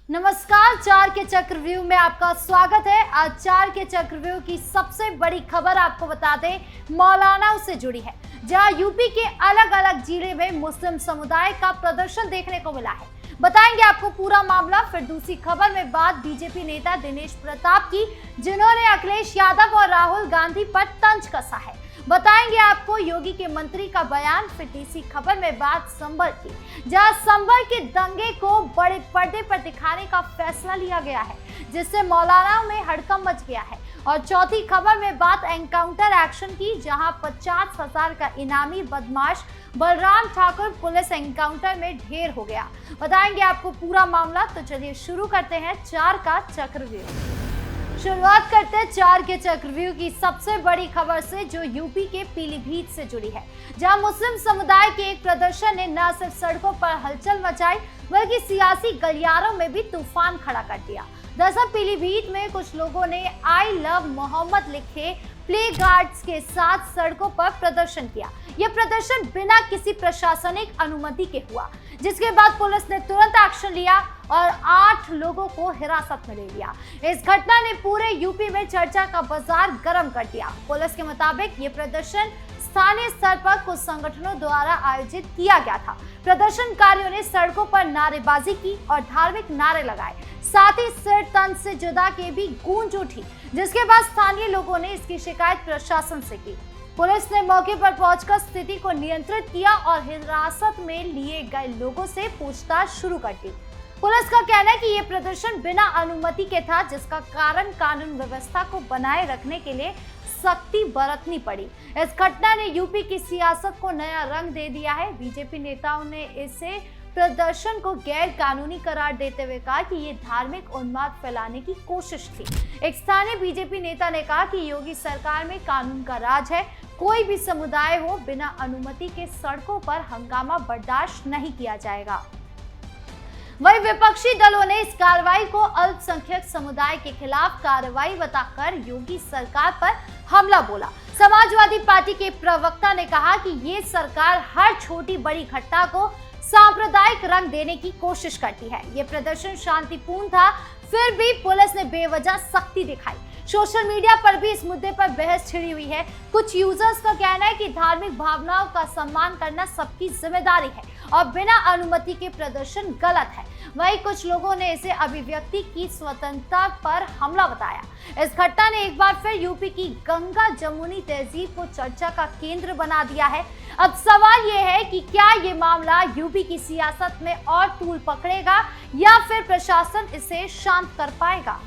नमस्कार, चार के चक्रव्यूह में आपका स्वागत है। आज चार के चक्रव्यूह की सबसे बड़ी खबर आपको बता दें, मौलानाओं से जुड़ी है, जहां यूपी के अलग अलग जिले में मुस्लिम समुदाय का प्रदर्शन देखने को मिला है। बताएंगे आपको पूरा मामला। फिर दूसरी खबर में बात बीजेपी नेता दिनेश प्रताप की, जिन्होंने अखिलेश यादव और राहुल गांधी पर तंज कसा है। बताएंगे आपको योगी के मंत्री का बयान। फिर तीसरी खबर में बात संभल की, जहां संभल के दंगे को बड़े पर्दे पर दिखाने का फैसला लिया गया है, जिससे मौलानाओं में हड़कंप मच गया है। और चौथी खबर में बात एनकाउंटर एक्शन की, जहां 50,000 का इनामी बदमाश बलराम ठाकुर पुलिस एनकाउंटर में ढेर हो गया। बताएंगे आपको पूरा मामला। तो चलिए शुरू करते हैं चार का चक्रव्यूह। शुरुआत करते हैं चार के चक्रव्यूह की सबसे बड़ी खबर से, जो यूपी के पीलीभीत से जुड़ी है, जहां मुस्लिम समुदाय के एक प्रदर्शन ने न सिर्फ सड़कों पर हलचल मचाई, बल्कि सियासी गलियारों में भी तूफान खड़ा कर दिया। दरअसल पीलीभीत में कुछ लोगों ने आई लव मोहम्मद लिखे प्ले गार्ड्स के साथ सड़कों पर प्रदर्शन किया। यह प्रदर्शन बिना किसी प्रशासनिक अनुमति के हुआ, जिसके बाद पुलिस ने तुरंत एक्शन लिया और 8 लोगों को हिरासत में ले लिया। इस घटना ने पूरे यूपी में चर्चा का बाजार गर्म कर दिया। पुलिस के मुताबिक ये प्रदर्शन स्थानीय स्तर पर कुछ संगठनों द्वारा आयोजित किया गया था। प्रदर्शनकारियों ने सड़कों पर नारेबाजी की और धार्मिक नारे लगाए, साथ ही सिर तन से जुदा के भी गूंज उठी, जिसके बाद स्थानीय लोगों ने इसकी शिकायत प्रशासन से की। पुलिस ने मौके पर पहुंचकर स्थिति को नियंत्रित किया और हिरासत में लिए गए लोगों से पूछताछ शुरू कर दी। पुलिस का कहना है कि यह प्रदर्शन बिना अनुमति के था, जिसका कारण कानून व्यवस्था को बनाए रखने के लिए सख्ती बरतनी पड़ी। इस घटना ने यूपी की सियासत को नया रंग दे दिया है। बीजेपी नेताओं ने इसे प्रदर्शन को गैर कानूनी करार देते हुए कहा कि ये धार्मिक उन्माद फैलाने की कोशिश थी। एक स्थानीय बीजेपी नेता ने कहा कि योगी सरकार में कानून का राज है, कोई भी समुदाय हो, बिना अनुमति के सड़कों पर हंगामा बर्दाश्त नहीं किया जाएगा। वहीं विपक्षी दलों ने इस कार्रवाई को अल्पसंख्यक समुदाय के खिलाफ कार्रवाई बताकर योगी सरकार पर हमला बोला। समाजवादी पार्टी के प्रवक्ता ने कहा कि ये सरकार हर छोटी बड़ी घटना को सांप्रदायिक रंग देने की कोशिश करती है। ये प्रदर्शन शांतिपूर्ण था, फिर भी पुलिस ने बेवजह सख्ती दिखाई। सोशल मीडिया पर भी इस मुद्दे पर बहस छिड़ी हुई है। कुछ यूजर्स का कहना है कि धार्मिक भावनाओं का सम्मान करना सबकी जिम्मेदारी है और बिना अनुमति के प्रदर्शन गलत है। वहीं कुछ लोगों ने इसे अभिव्यक्ति की स्वतंत्रता पर हमला बताया। इस घटना ने एक बार फिर यूपी की गंगा जमुनी तहजीब को चर्चा का केंद्र बना दिया है। अब सवाल यह है कि क्या ये मामला यूपी की सियासत में और तूल पकड़ेगा या फिर प्रशासन इसे शांत कर पाएगा।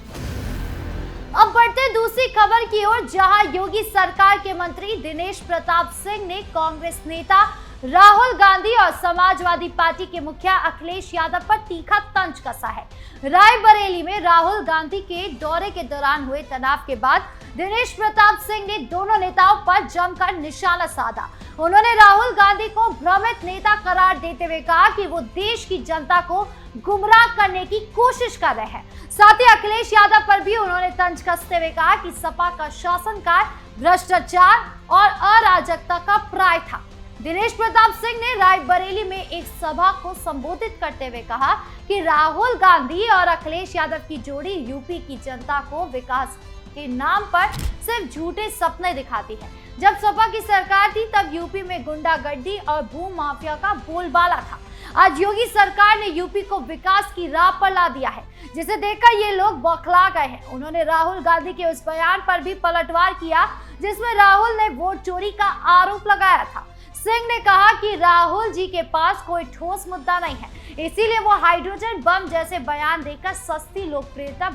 अब बढ़ते दूसरी खबर की ओर, जहां योगी सरकार के मंत्री दिनेश प्रताप सिंह ने कांग्रेस नेता राहुल गांधी और समाजवादी पार्टी के मुखिया अखिलेश यादव पर तीखा तंज कसा है। रायबरेली में राहुल गांधी के दौरे के दौरान हुए तनाव के बाद दिनेश प्रताप सिंह ने दोनों नेताओं पर जमकर निशाना साधा। उन्होंने राहुल गांधी को भ्रमित नेता करार देते हुए कहा कि वो देश की जनता को गुमराह करने की कोशिश कर रहे हैं। साथ ही अखिलेश यादव पर भी उन्होंने तंज कसते हुए कहा कि सपा का शासनकाल भ्रष्टाचार और अराजकता का पर्याय था। दिनेश प्रताप सिंह ने रायबरेली में एक सभा को संबोधित करते हुए कहा कि राहुल गांधी और अखिलेश यादव की जोड़ी यूपी की जनता को विकास के नाम पर सिर्फ झूठे सपने दिखाती है। जब सपा की सरकार थी तब यूपी में गुंडागर्दी और भू माफिया का बोलबाला था। आज योगी सरकार ने यूपी को विकास की राह पर ला दिया है, जिसे देखकर ये लोग बौखला गए हैं। उन्होंने राहुल गांधी के उस बयान पर भी पलटवार किया जिसमें राहुल ने वोट चोरी का आरोप लगाया था। सिंह ने कहा कि राहुल जी के पास कोई ठोस मुद्दा नहीं है, इसीलिए वो हाइड्रोजन बम जैसे बयान देकर सस्ती लोकप्रियता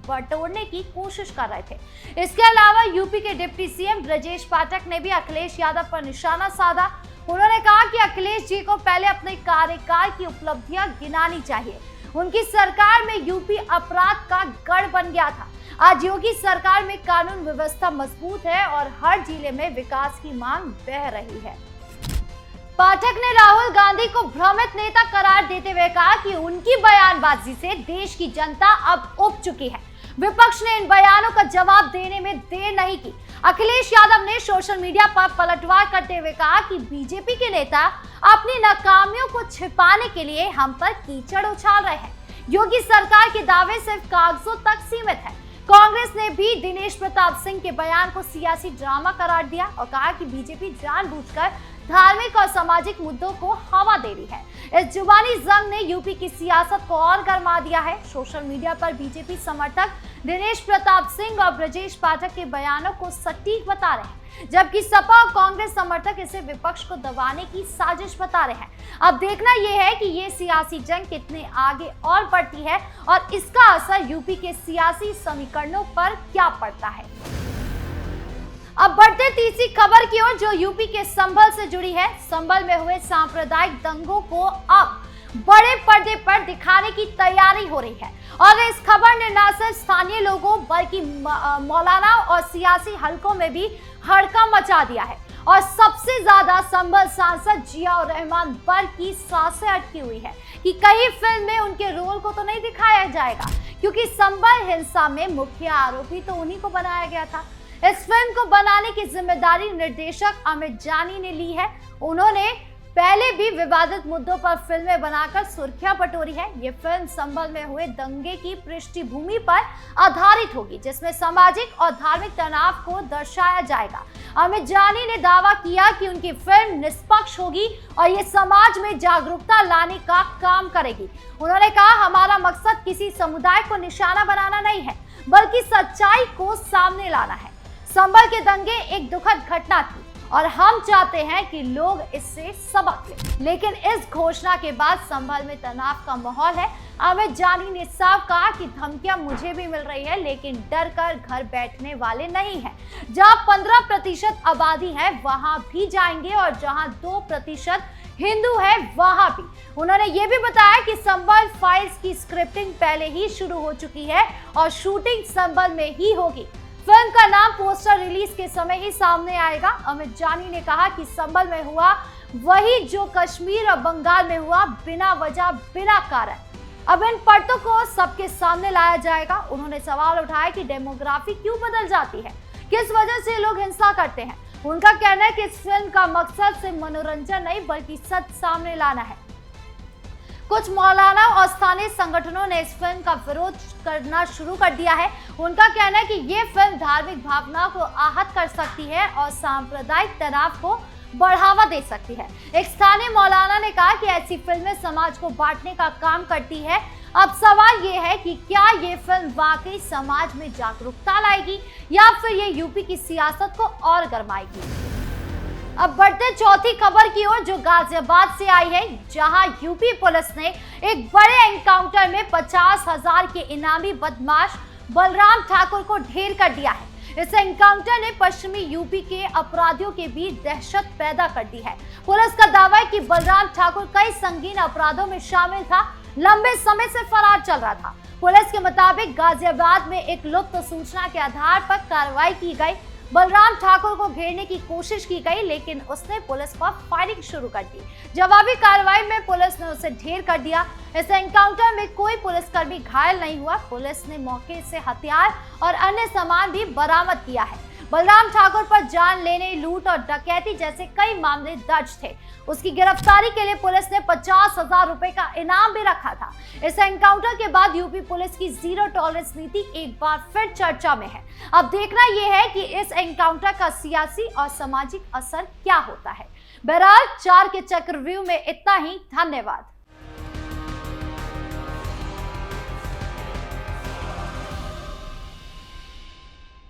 बटोरने की कोशिश कर रहे थे। इसके अलावा यूपी के डिप्टी सीएम ब्रजेश पाठक ने भी अखिलेश यादव पर निशाना साधा। उन्होंने कहा कि अखिलेश जी को पहले अपने कार्यकाल की उपलब्धियां गिनानी चाहिए। उनकी सरकार में यूपी अपराध का गढ़ बन गया था। आज योगी सरकार में कानून व्यवस्था मजबूत है और हर जिले में विकास की मांग बह रही है। पाठक ने राहुल गांधी को भ्रमित नेता करार देते हुए कहा कि उनकी बयानबाजी से देश की जनता अब उब चुकी है। विपक्ष ने इन बयानों का जवाब देने में देर नहीं की। अखिलेश यादव ने सोशल मीडिया पर पलटवार करते हुए कहा कि बीजेपी के नेता अपनी नाकामियों को छिपाने के लिए हम पर कीचड़ उछाल रहे हैं। योगी सरकार के दावे सिर्फ कागजों तक सीमित है। कांग्रेस ने भी दिनेश प्रताप सिंह के बयान को सियासी ड्रामा करार दिया और कहा कि बीजेपी जानबूझकर धार्मिक और सामाजिक मुद्दों को हवा दे रही है। इस जुबानी जंग ने यूपी की सियासत को और गर्मा दिया है। सोशल मीडिया पर बीजेपी समर्थक दिनेश प्रताप सिंह और ब्रजेश पाठक के बयानों को सटीक बता रहे हैं, जबकि सपा और कांग्रेस समर्थक इसे विपक्ष को दबाने की साजिश बता रहे हैं। अब देखना यह है कि ये सियासी जंग कितने आगे और बढ़ती है और इसका असर यूपी के सियासी समीकरणों पर क्या पड़ता है। अब बढ़ते तीसरी खबर की ओर, जो यूपी के संभल से जुड़ी है। संभल में हुए सांप्रदायिक दंगों को अब बड़े पर्दे पर दिखाने की तैयारी हो रही है और इस खबर ने न सिर्फ स्थानीय लोगों बल्कि मौलाना और सियासी हलकों में भी हड़कंप मचा दिया है और सबसे ज्यादा संभल सांसद जियाउर रहमान बर की सांसें अटकी हुई है कि कहीं फिल्म में उनके रोल को तो नहीं दिखाया जाएगा, क्योंकि संभल हिंसा में मुख्य आरोपी तो उन्हीं को बनाया गया था। इस फिल्म को बनाने की जिम्मेदारी निर्देशक अमित जानी ने ली है। उन्होंने पहले भी विवादित मुद्दों पर फिल्में बनाकर सुर्खियां बटोरी है। ये फिल्म संभल में हुए दंगे की पृष्ठभूमि पर आधारित होगी, जिसमें सामाजिक और धार्मिक तनाव को दर्शाया जाएगा। अमित जानी ने दावा किया कि उनकी फिल्म निष्पक्ष होगी और ये समाज में जागरूकता लाने का काम करेगी। उन्होंने कहा, हमारा मकसद किसी समुदाय को निशाना बनाना नहीं है, बल्कि सच्चाई को सामने लाना है। संभल के दंगे एक दुखद घटना थी और हम चाहते हैं कि लोग इससे सबक लें। लेकिन इस घोषणा के बाद संभल में तनाव का माहौल है। अमित जानी ने साफ कहा कि धमकियां मुझे भी मिल रही है, लेकिन डर कर घर बैठने वाले नहीं हैं। जहां 15% आबादी है वहां भी जाएंगे और जहां 2% हिंदू है वहां भी। उन्होंने ये भी बताया कि संभल फाइल्स की स्क्रिप्टिंग पहले ही शुरू हो चुकी है और शूटिंग संभल में ही होगी। फिल्म का नाम पोस्टर रिलीज के समय ही सामने आएगा। अमित जानी ने कहा कि संभल में हुआ वही जो कश्मीर और बंगाल में हुआ, बिना वजह बिना कारण। अब इन परतों को सबके सामने लाया जाएगा। उन्होंने सवाल उठाया कि डेमोग्राफी क्यों बदल जाती है, किस वजह से लोग हिंसा करते हैं। उनका कहना है कि इस फिल्म का मकसद सिर्फ मनोरंजन नहीं बल्कि सच सामने लाना है। कुछ मौलाना और स्थानीय संगठनों ने इस फिल्म का विरोध करना शुरू कर दिया है। उनका कहना है कि ये फिल्म धार्मिक भावना को आहत कर सकती है और सांप्रदायिक तनाव को बढ़ावा दे सकती है। एक स्थानीय मौलाना ने कहा कि ऐसी फिल्में समाज को बांटने का काम करती है। अब सवाल ये है कि क्या ये फिल्म वाकई समाज में जागरूकता लाएगी या फिर ये यूपी की सियासत को और गरमाएगी। अब बढ़ते चौथी खबर की ओर, जो गाजियाबाद से आई है, जहां यूपी पुलिस ने एक बड़े एनकाउंटर में 50,000 के इनामी बदमाश बलराम ठाकुर को ढेर कर दिया है। इस एनकाउंटर ने पश्चिमी यूपी के अपराधियों के बीच दहशत पैदा कर दी है। पुलिस का दावा है कि बलराम ठाकुर कई संगीन अपराधों में शामिल था, लंबे समय से फरार चल रहा था। पुलिस के मुताबिक गाजियाबाद में एक गुप्त सूचना के आधार पर कार्रवाई की गई। बलराम ठाकुर को घेरने की कोशिश की गई, लेकिन उसने पुलिस पर फायरिंग शुरू कर दी। जवाबी कार्रवाई में पुलिस ने उसे ढेर कर दिया। इस एनकाउंटर में कोई पुलिसकर्मी घायल नहीं हुआ। पुलिस ने मौके से हथियार और अन्य सामान भी बरामद किया है। बलराम ठाकुर पर जान लेने, लूट और डकैती जैसे कई मामले दर्ज थे। उसकी गिरफ्तारी के लिए पुलिस ने 50,000 रुपए का इनाम भी रखा था। इस एनकाउंटर के बाद यूपी पुलिस की जीरो टॉलरेंस नीति एक बार फिर चर्चा में है। अब देखना यह है कि इस एनकाउंटर का सियासी और सामाजिक असर क्या होता है। बहरहाल 4 के चक्रव्यूह में इतना ही। धन्यवाद।